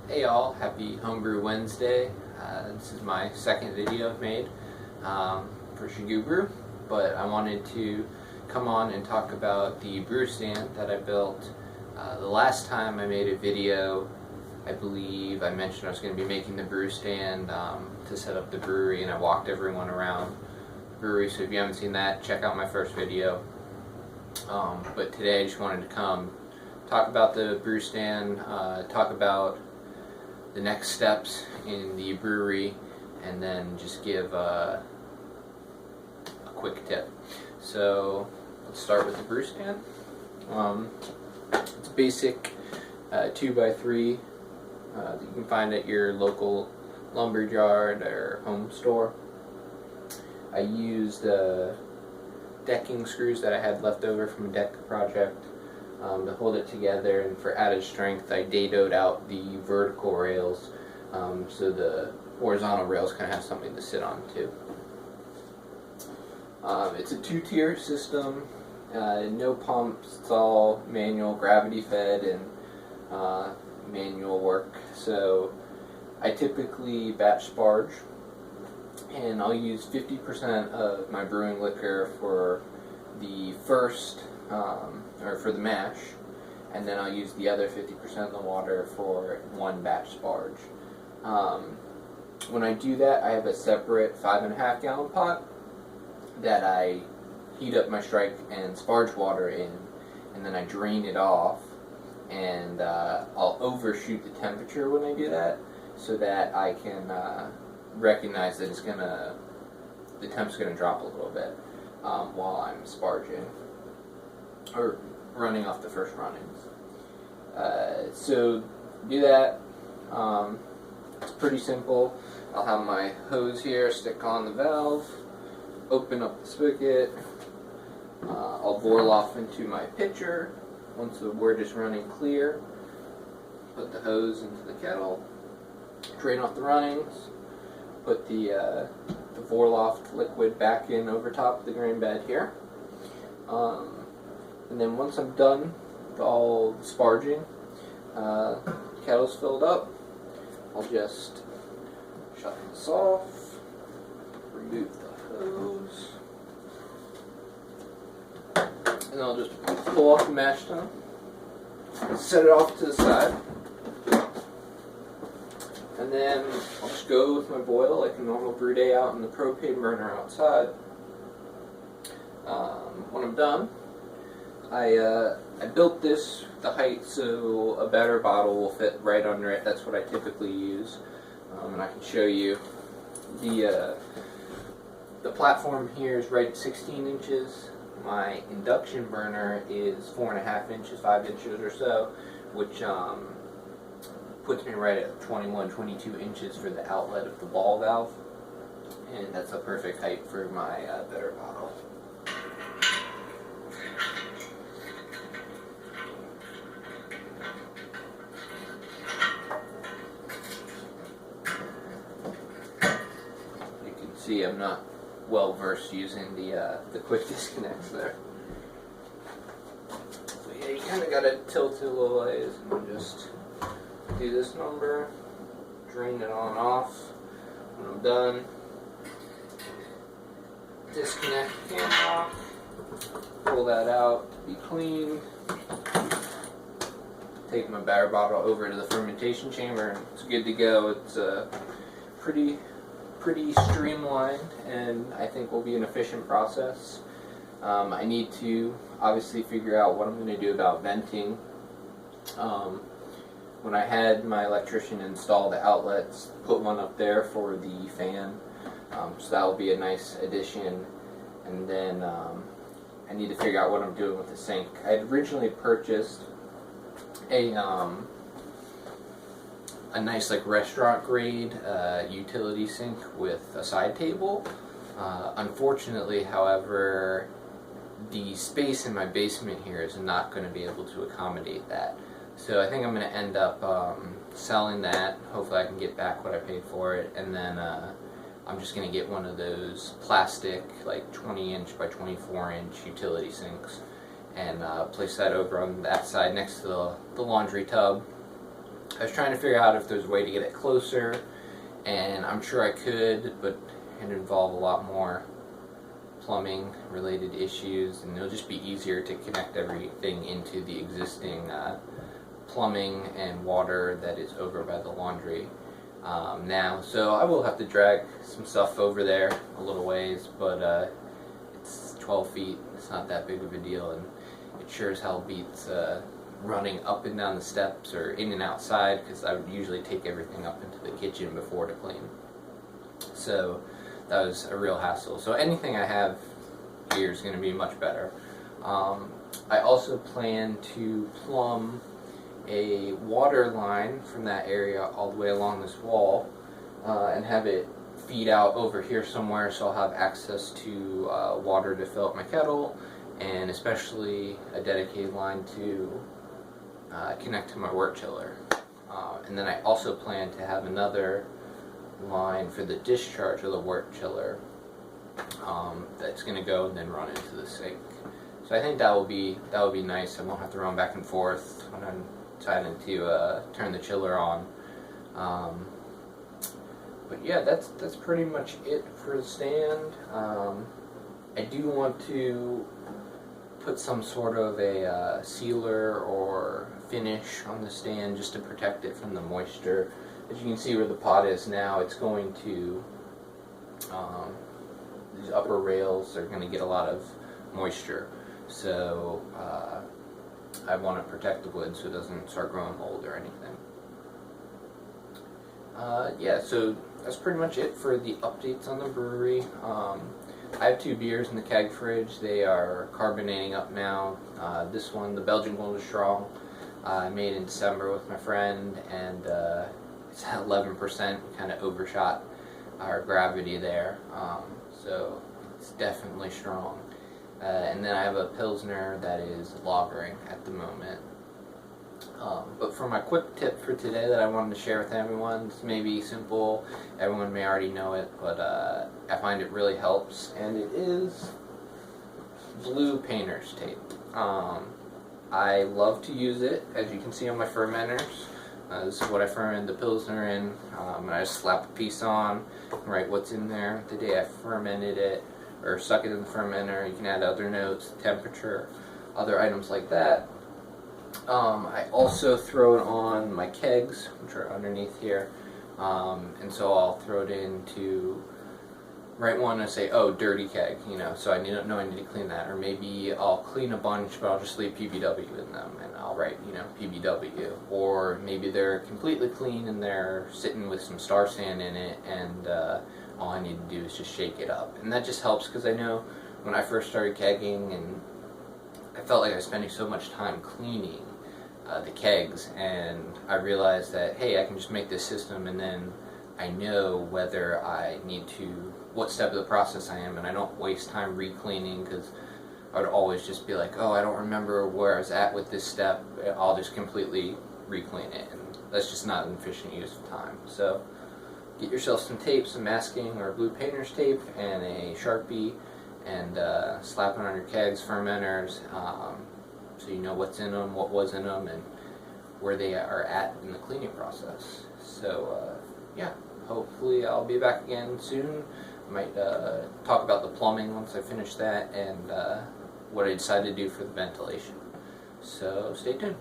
Hey all, happy Homebrew Wednesday. This is my second video I've made for Shegogue Brew, but I wanted to come on and talk about the brew stand that I built. The last time I made a video, I believe I mentioned I was going to be making the brew stand to set up the brewery, and I walked everyone around the brewery, so if you haven't seen that, check out my first video. But today I just wanted to come talk about the brew stand, talk about the next steps in the brewery, and then just give a quick tip. So let's start with the brew stand. It's a basic 2x3 that you can find at your local lumberyard or home store. I used decking screws that I had left over from a deck project to hold it together, and for added strength I dadoed out the vertical rails so the horizontal rails kind of have something to sit on too. It's a two-tier system, no pumps, it's all manual, gravity fed, and manual work. So I typically batch sparge, and I'll use 50% of my brewing liquor for the first or for the mash, and then I'll use the other 50% of the water for one batch sparge. When I do that, I have a separate 5.5 gallon pot that I heat up my strike and sparge water in, and then I drain it off, and I'll overshoot the temperature when I do that so that I can recognize that the temp's gonna drop a little bit while I'm sparging or running off the first runnings. So do that. It's pretty simple. I'll have my hose here, stick on the valve, open up the spigot. I'll boil off into my pitcher. Once we're just running clear, put the hose into the kettle, drain off the runnings, put the Vorloft liquid back in over top of the grain bed here. And then once I'm done with all the sparging, kettle's filled up, I'll just shut this off, remove the hose, and I'll just pull off the mash tun, set it off to the side, and then I'll just go with my boil like a normal brew day out in the propane burner outside. When I'm done, I built this the height so a better bottle will fit right under it. That's what I typically use, and I can show you the platform here is right at 16 inches. My induction burner is 4.5 inches, 5 inches or so, which puts me right at 21, 22 inches for the outlet of the ball valve, and that's a perfect height for my better bottle. See, I'm not well versed using the quick disconnects there. So yeah, you kind of got to tilt it a little ways and just do this number, drain it on and off. When I'm done, disconnect the camera, pull that out to be cleaned, take my batter bottle over to the fermentation chamber, and it's good to go. It's pretty streamlined, and I think will be an efficient process. I need to obviously figure out what I'm going to do about venting. When I had my electrician install the outlets, put one up there for the fan, so that will be a nice addition. And then I need to figure out what I'm doing with the sink. I had originally purchased a nice like restaurant grade utility sink with a side table. Unfortunately, however, the space in my basement here is not going to be able to accommodate that. So I think I'm going to end up selling that. Hopefully I can get back what I paid for it, and then I'm just going to get one of those plastic like 20-inch by 24-inch utility sinks and place that over on that side next to the laundry tub. I was trying to figure out if there's a way to get it closer, and I'm sure I could, but it'd involve a lot more plumbing related issues, and it'll just be easier to connect everything into the existing plumbing and water that is over by the laundry now. So I will have to drag some stuff over there a little ways, but it's 12 feet, it's not that big of a deal, and it sure as hell beats running up and down the steps or in and outside, because I would usually take everything up into the kitchen before to clean. So that was a real hassle. So anything I have here is going to be much better. I also plan to plumb a water line from that area all the way along this wall and have it feed out over here somewhere, so I'll have access to water to fill up my kettle, and especially a dedicated line to connect to my work chiller. And then I also plan to have another line for the discharge of the work chiller that's going to go and then run into the sink. So I think that will be nice. I won't have to run back and forth when I'm deciding to turn the chiller on. But yeah, that's pretty much it for the stand. I do want to put some sort of a sealer or finish on the stand just to protect it from the moisture. As you can see where the pot is now, it's going to, these upper rails are going to get a lot of moisture. So I want to protect the wood so it doesn't start growing mold or anything. Yeah, so that's pretty much it for the updates on the brewery. I have 2 beers in the keg fridge. They are carbonating up now. This one, the Belgian Golden Strong, I made in December with my friend, and it's at 11%. We kind of overshot our gravity there, so it's definitely strong. And then I have a Pilsner that is lagering at the moment. But for my quick tip for today that I wanted to share with everyone, it's maybe simple, everyone may already know it, but I find it really helps, and it is blue painter's tape. I love to use it, as you can see on my fermenters. This is what I fermented the Pilsner in, and I just slap a piece on, write what's in there, the day I fermented it, or stuck it in the fermenter. You can add other notes, temperature, other items like that. I also throw it on my kegs, which are underneath here, and so I'll throw it into write one and say, oh, dirty keg, you know, so I need to clean that, or maybe I'll clean a bunch, but I'll just leave PBW in them, and I'll write, you know, PBW, or maybe they're completely clean and they're sitting with some star sand in it, and all I need to do is just shake it up, and that just helps, because I know when I first started kegging, and I felt like I was spending so much time cleaning the kegs, and I realized that, hey, I can just make this system, and then I know whether I need to, what step of the process I am, and I don't waste time re-cleaning, because I would always just be like, oh, I don't remember where I was at with this step, I'll just completely re-clean it, and that's just not an efficient use of time. So get yourself some tape, some masking or blue painter's tape, and a Sharpie, and slap it on your kegs, fermenters, so you know what's in them, what was in them, and where they are at in the cleaning process. So yeah, hopefully I'll be back again soon. I might talk about the plumbing once I finish that, and what I decided to do for the ventilation. So stay tuned.